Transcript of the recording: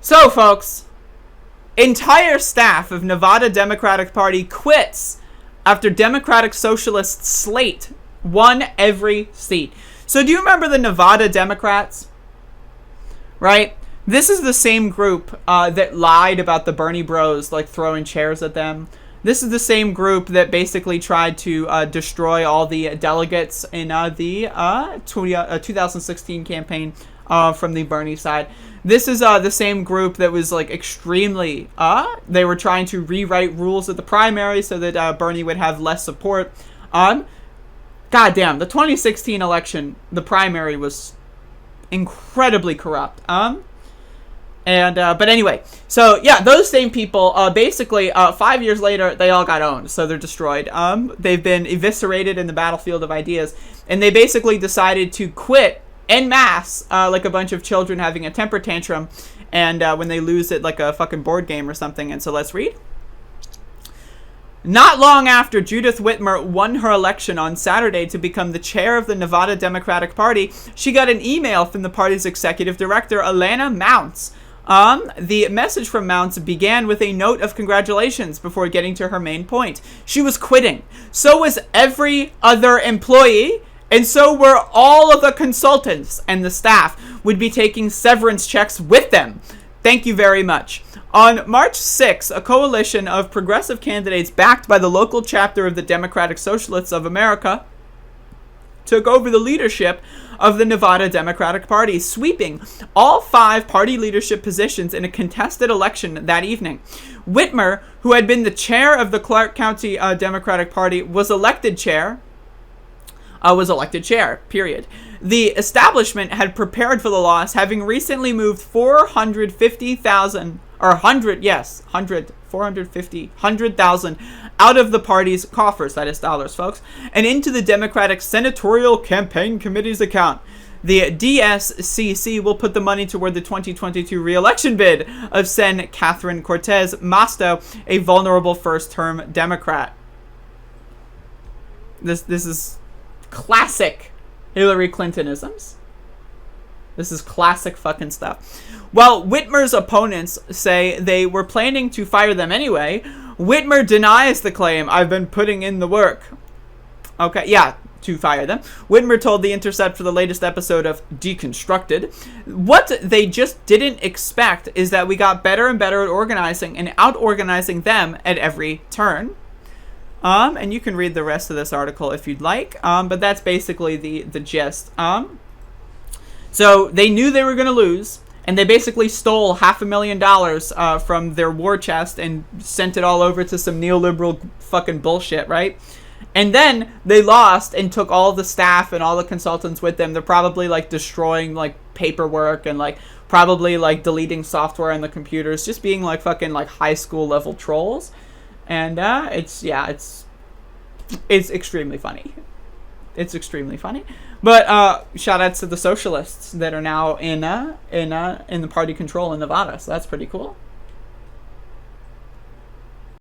So, folks, entire staff of Nevada Democratic Party quits after Democratic Socialists slate won every seat. So do you remember the Nevada Democrats? Right? This is the same group that lied about the Bernie bros, like throwing chairs at them. This is the same group that basically tried to destroy all the delegates in the 2016 campaign from the Bernie side. This is the same group that was like extremely, they were trying to rewrite rules of the primary so that Bernie would have less support. Goddamn, the 2016 election, the primary was incredibly corrupt. But anyway, so yeah, those same people, basically, 5 years later, they all got owned, so they're destroyed. They've been eviscerated in the battlefield of ideas, and they basically decided to quit en masse, like a bunch of children having a temper tantrum, and when they lose at like a fucking board game or something. And so let's read. Not long after Judith Whitmer won her election on Saturday to become the chair of the Nevada Democratic Party, she got an email from the party's executive director, Alana Mounts. The message from Mounts began with a note of congratulations before getting to her main point. She was quitting. So was every other employee, and so were all of the consultants, and the staff would be taking severance checks with them. Thank you very much. On March 6, a coalition of progressive candidates backed by the local chapter of the Democratic Socialists of America took over the leadership of the Nevada Democratic Party, sweeping all 5 party leadership positions in a contested election that evening. Whitmer, who had been the chair of the Clark County Democratic Party, was elected chair, period. The establishment had prepared for the loss, having recently moved 450,000 out of the party's coffers, that is dollars, folks, and into the Democratic Senatorial Campaign Committee's account. The DSCC will put the money toward the 2022 re-election bid of Sen. Catherine Cortez Masto, a vulnerable first-term Democrat. This is classic Hillary Clintonisms. This is classic fucking stuff. While Whitmer's opponents say they were planning to fire them anyway, Whitmer denies the claim. I've been putting in the work. Okay, yeah, to fire them. Whitmer told The Intercept for the latest episode of Deconstructed, what they just didn't expect is that we got better and better at organizing and out-organizing them at every turn. And you can read the rest of this article if you'd like. But that's basically the gist. So they knew they were going to lose, and they basically stole $500,000 from their war chest and sent it all over to some neoliberal fucking bullshit, right? And then they lost and took all the staff and all the consultants with them. They're probably like destroying like paperwork and like probably like deleting software on the computers, just being like fucking like high school level trolls. And it's extremely funny. It's extremely funny. But shout outs to the socialists that are now in the party control in Nevada. So that's pretty cool.